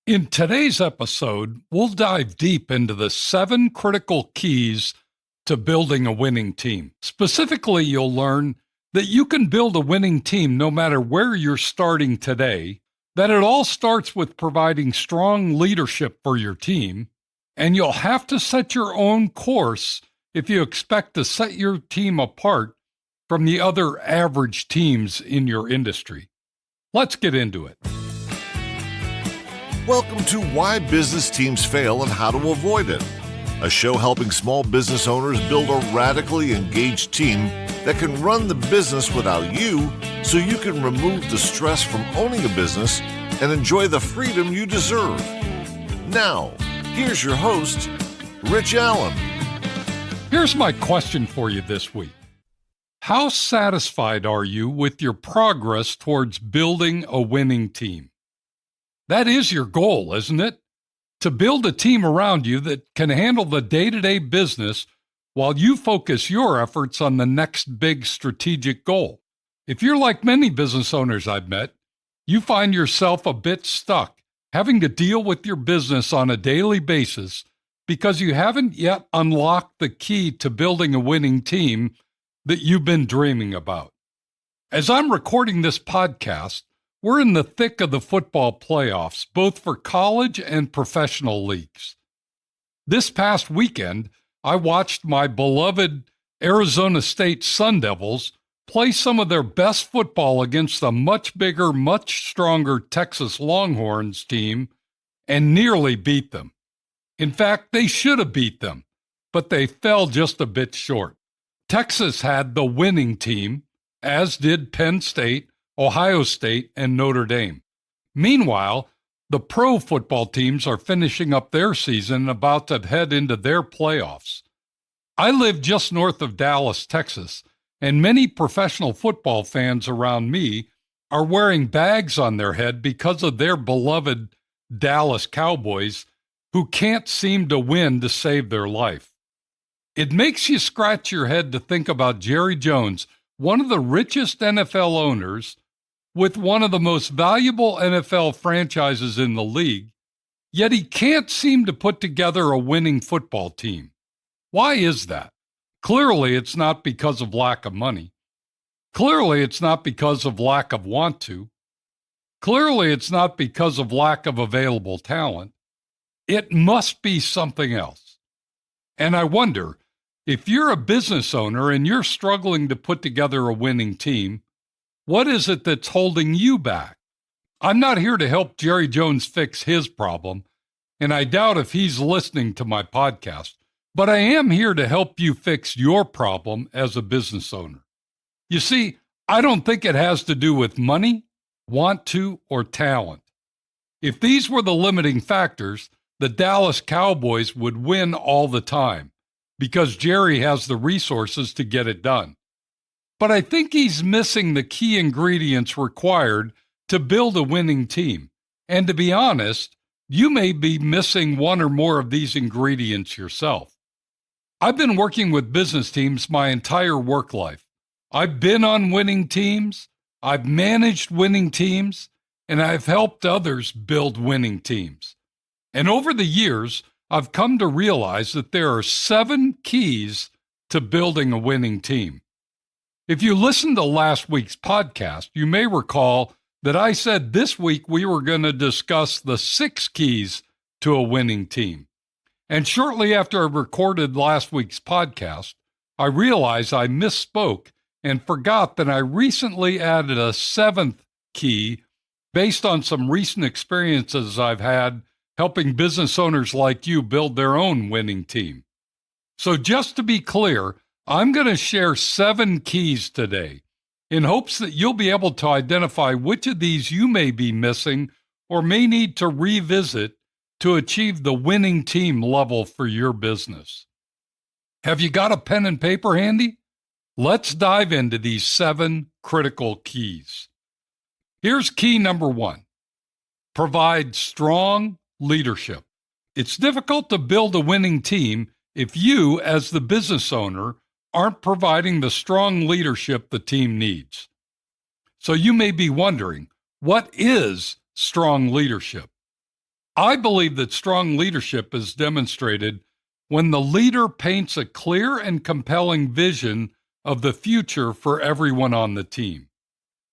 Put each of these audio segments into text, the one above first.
In today's episode, we'll dive deep into the 7 critical keys to building a winning team. Specifically, you'll learn that you can build a winning team no matter where you're starting today, that it all starts with providing strong leadership for your team, and you'll have to set your own course if you expect to set your team apart from the other average teams in your industry. Let's get into it. Welcome to Why Business Teams Fail and How to Avoid It, a show helping small business owners build a radically engaged team that can run the business without you so you can remove the stress from owning a business and enjoy the freedom you deserve. Now, here's your host, Rich Allen. Here's my question for you this week. How satisfied are you with your progress towards building a winning team? That is your goal, isn't it? To build a team around you that can handle the day-to-day business while you focus your efforts on the next big strategic goal. If you're like many business owners I've met, you find yourself a bit stuck, having to deal with your business on a daily basis because you haven't yet unlocked the key to building a winning team that you've been dreaming about. As I'm recording this podcast, we're in the thick of the football playoffs, both for college and professional leagues. This past weekend, I watched my beloved Arizona State Sun Devils play some of their best football against a much bigger, much stronger Texas Longhorns team and nearly beat them. In fact, they should have beat them, but they fell just a bit short. Texas had the winning team, as did Penn State, Ohio State, and Notre Dame. Meanwhile, the pro football teams are finishing up their season and about to head into their playoffs. I live just north of Dallas, Texas, and many professional football fans around me are wearing bags on their head because of their beloved Dallas Cowboys, who can't seem to win to save their life. It makes you scratch your head to think about Jerry Jones, one of the richest NFL owners, with one of the most valuable NFL franchises in the league, yet he can't seem to put together a winning football team. Why is that? Clearly, it's not because of lack of money. Clearly, it's not because of lack of want to. Clearly, it's not because of lack of available talent. It must be something else. And I wonder, if you're a business owner and you're struggling to put together a winning team, what is it that's holding you back? I'm not here to help Jerry Jones fix his problem, and I doubt if he's listening to my podcast, but I am here to help you fix your problem as a business owner. You see, I don't think it has to do with money, want to, or talent. If these were the limiting factors, the Dallas Cowboys would win all the time because Jerry has the resources to get it done. But I think he's missing the key ingredients required to build a winning team. And to be honest, you may be missing one or more of these ingredients yourself. I've been working with business teams my entire work life. I've been on winning teams, I've managed winning teams, and I've helped others build winning teams. And over the years, I've come to realize that there are 7 keys to building a winning team. If you listened to last week's podcast, you may recall that I said this week we were going to discuss the 6 keys to a winning team. And shortly after I recorded last week's podcast, I realized I misspoke and forgot that I recently added a 7th key based on some recent experiences I've had helping business owners like you build their own winning team. So just to be clear, I'm going to share 7 keys today in hopes that you'll be able to identify which of these you may be missing or may need to revisit to achieve the winning team level for your business. Have you got a pen and paper handy? Let's dive into these 7 critical keys. Here's key number 1. Provide strong leadership. It's difficult to build a winning team if you, as the business owner, aren't providing the strong leadership the team needs. So you may be wondering, what is strong leadership? I believe that strong leadership is demonstrated when the leader paints a clear and compelling vision of the future for everyone on the team.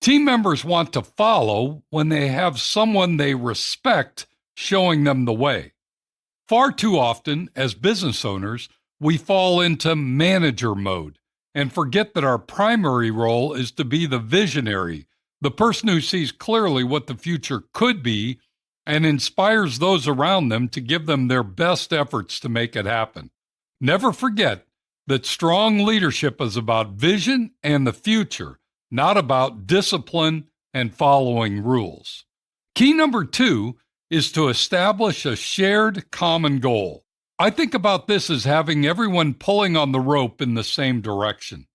Team members want to follow when they have someone they respect showing them the way. Far too often, as business owners, we fall into manager mode and forget that our primary role is to be the visionary, the person who sees clearly what the future could be and inspires those around them to give them their best efforts to make it happen. Never forget that strong leadership is about vision and the future, not about discipline and following rules. Key number 2 is to establish a shared common goal. I think about this as having everyone pulling on the rope in the same direction.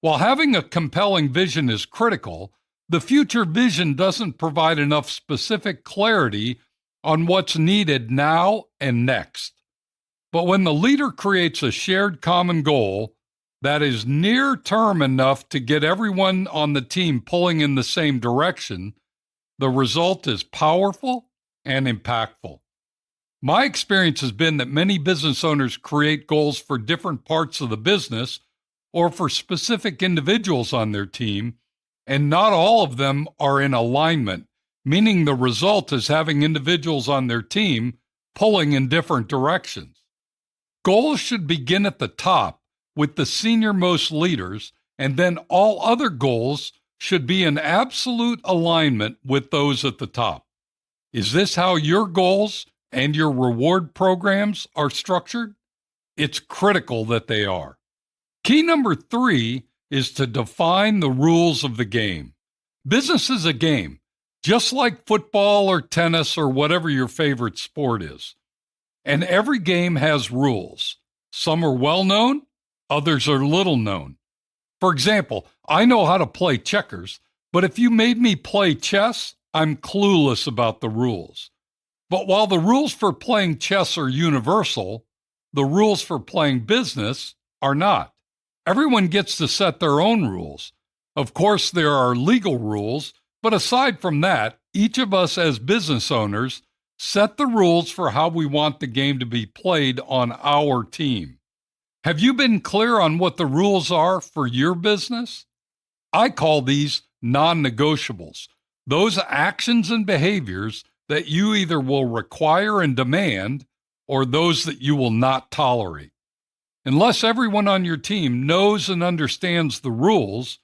While having a compelling vision is critical, the future vision doesn't provide enough specific clarity on what's needed now and next. But when the leader creates a shared common goal that is near term enough to get everyone on the team pulling in the same direction, the result is powerful and impactful. My experience has been that many business owners create goals for different parts of the business or for specific individuals on their team, and not all of them are in alignment, meaning the result is having individuals on their team pulling in different directions. Goals should begin at the top with the senior-most leaders, and then all other goals should be in absolute alignment with those at the top. Is this how your goals and your reward programs are structured? It's critical that they are. Key number 3 is to define the rules of the game. Business is a game, just like football or tennis or whatever your favorite sport is. And every game has rules. Some are well known, others are little known. For example, I know how to play checkers, but if you made me play chess, I'm clueless about the rules. But while the rules for playing chess are universal, the rules for playing business are not. Everyone gets to set their own rules. Of course, there are legal rules, but aside from that, each of us as business owners set the rules for how we want the game to be played on our team. Have you been clear on what the rules are for your business? I call these non-negotiables, those actions and behaviors that you either will require and demand or those that you will not tolerate. Unless everyone on your team knows and understands the rules,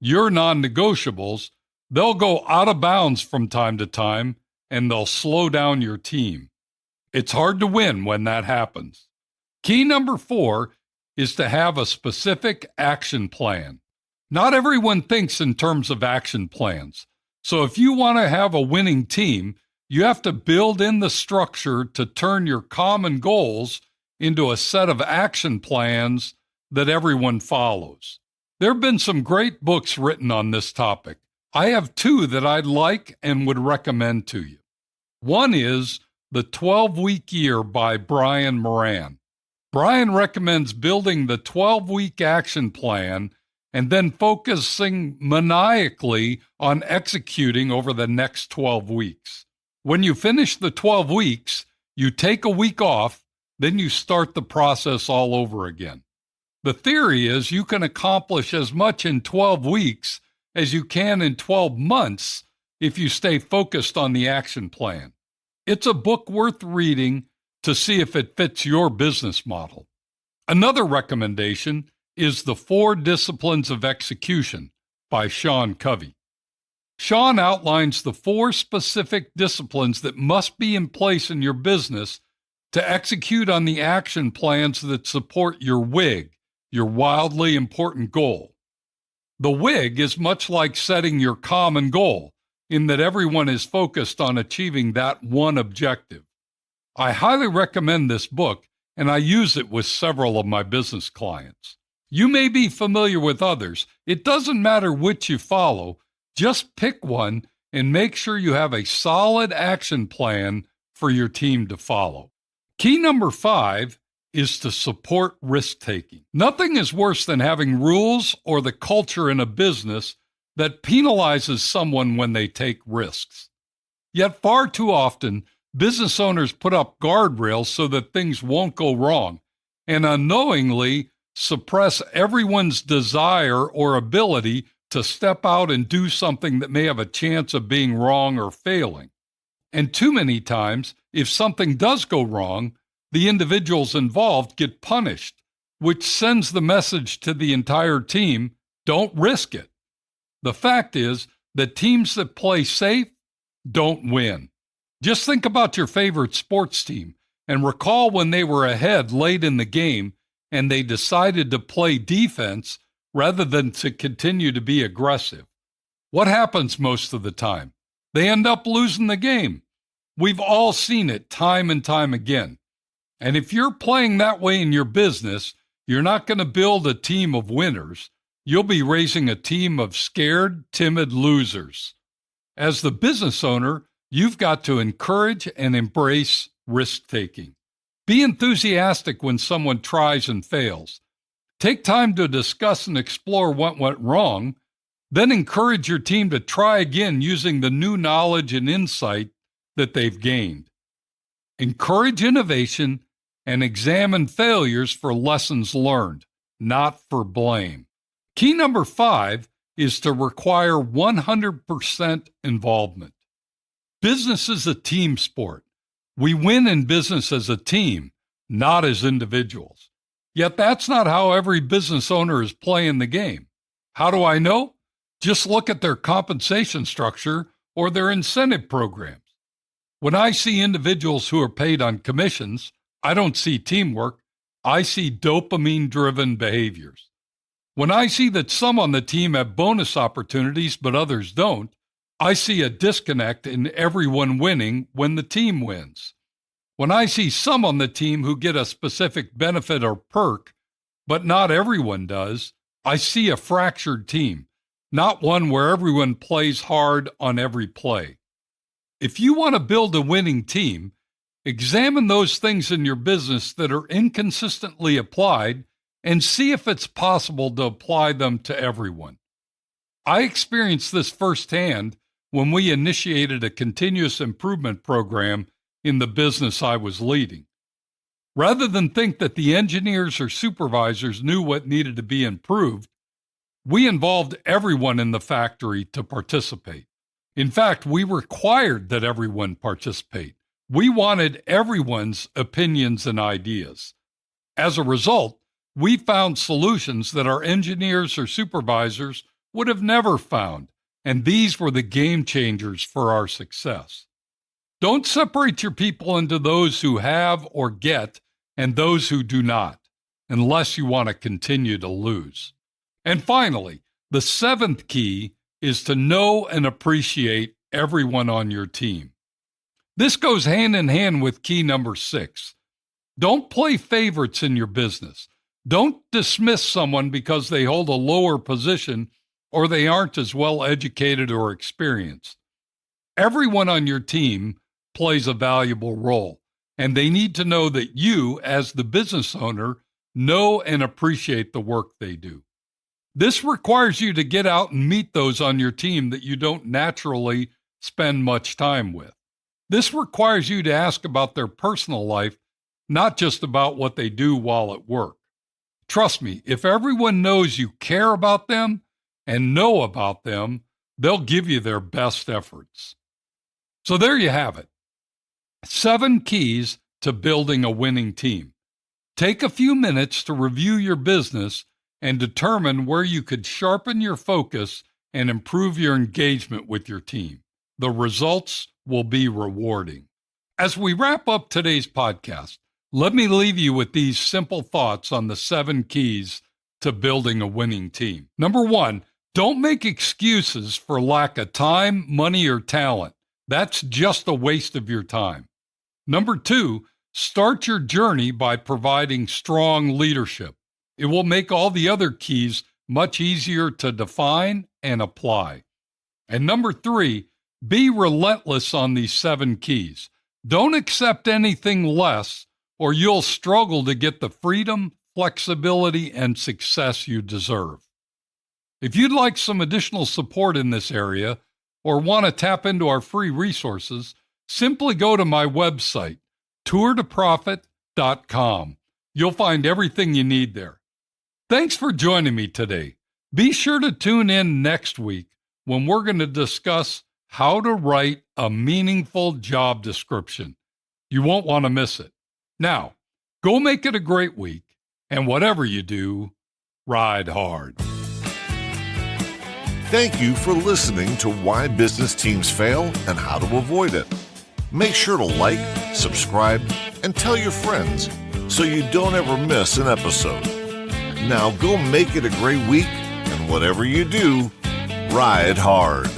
your non-negotiables, they'll go out of bounds from time to time and they'll slow down your team. It's hard to win when that happens. Key number 4 is to have a specific action plan. Not everyone thinks in terms of action plans. So if you want to have a winning team, you have to build in the structure to turn your common goals into a set of action plans that everyone follows. There have been some great books written on this topic. I have 2 that I'd like and would recommend to you. One is The 12-Week Year by Brian Moran. Brian recommends building the 12-week action plan and then focusing maniacally on executing over the next 12 weeks. When you finish the 12 weeks, you take a week off, then you start the process all over again. The theory is you can accomplish as much in 12 weeks as you can in 12 months if you stay focused on the action plan. It's a book worth reading to see if it fits your business model. Another recommendation is The 4 Disciplines of Execution by Sean Covey. Sean outlines the 4 specific disciplines that must be in place in your business to execute on the action plans that support your WIG, your wildly important goal. The WIG is much like setting your common goal, in that everyone is focused on achieving that one objective. I highly recommend this book, and I use it with several of my business clients. You may be familiar with others. It doesn't matter which you follow. Just pick one and make sure you have a solid action plan for your team to follow. Key number 5 is to support risk-taking. Nothing is worse than having rules or the culture in a business that penalizes someone when they take risks. Yet far too often, Business owners put up guardrails so that things won't go wrong and unknowingly suppress everyone's desire or ability to step out and do something that may have a chance of being wrong or failing. And too many times, if something does go wrong, the individuals involved get punished, which sends the message to the entire team, don't risk it. The fact is that teams that play safe don't win. Just think about your favorite sports team and recall when they were ahead late in the game and they decided to play defense rather than to continue to be aggressive. What happens most of the time? They end up losing the game. We've all seen it time and time again. And if you're playing that way in your business, you're not going to build a team of winners. You'll be raising a team of scared, timid losers. As the business owner, you've got to encourage and embrace risk-taking. Be enthusiastic when someone tries and fails. Take time to discuss and explore what went wrong, then encourage your team to try again using the new knowledge and insight that they've gained. Encourage innovation and examine failures for lessons learned, not for blame. Key number 5 is to require 100% involvement. Business is a team sport. We win in business as a team, not as individuals. Yet that's not how every business owner is playing the game. How do I know? Just look at their compensation structure or their incentive programs. When I see individuals who are paid on commissions, I don't see teamwork. I see dopamine-driven behaviors. When I see that some on the team have bonus opportunities but others don't, I see a disconnect in everyone winning when the team wins. When I see some on the team who get a specific benefit or perk, but not everyone does, I see a fractured team, not one where everyone plays hard on every play. If you want to build a winning team, examine those things in your business that are inconsistently applied and see if it's possible to apply them to everyone. I experienced this firsthand when we initiated a continuous improvement program in the business I was leading. Rather than think that the engineers or supervisors knew what needed to be improved, we involved everyone in the factory to participate. In fact, we required that everyone participate. We wanted everyone's opinions and ideas. As a result, we found solutions that our engineers or supervisors would have never found, and these were the game changers for our success. Don't separate your people into those who have or get and those who do not, unless you want to continue to lose. And finally, the 7th key is to know and appreciate everyone on your team. This goes hand in hand with key number 6. Don't play favorites in your business. Don't dismiss someone because they hold a lower position or they aren't as well educated or experienced. Everyone on your team plays a valuable role, and they need to know that you, as the business owner, know and appreciate the work they do. This requires you to get out and meet those on your team that you don't naturally spend much time with. This requires you to ask about their personal life, not just about what they do while at work. Trust me, if everyone knows you care about them and know about them, they'll give you their best efforts. So there you have it. 7 keys to building a winning team. Take a few minutes to review your business and determine where you could sharpen your focus and improve your engagement with your team. The results will be rewarding. As we wrap up today's podcast, let me leave you with these simple thoughts on the 7 keys to building a winning team. Number 1, don't make excuses for lack of time, money, or talent. That's just a waste of your time. Number 2, start your journey by providing strong leadership. It will make all the other keys much easier to define and apply. And number 3, be relentless on these 7 keys. Don't accept anything less, or you'll struggle to get the freedom, flexibility, and success you deserve. If you'd like some additional support in this area, or want to tap into our free resources, Simply go to my website, tourtoprofit.com. You'll find everything you need there. Thanks for joining me today. Be sure to tune in next week when we're going to discuss how to write a meaningful job description. You won't want to miss it. Now, go make it a great week, and whatever you do, ride hard. Thank you for listening to Why Business Teams Fail and How to Avoid It. Make sure to like, subscribe, and tell your friends so you don't ever miss an episode. Now go make it a great week, and whatever you do, ride hard.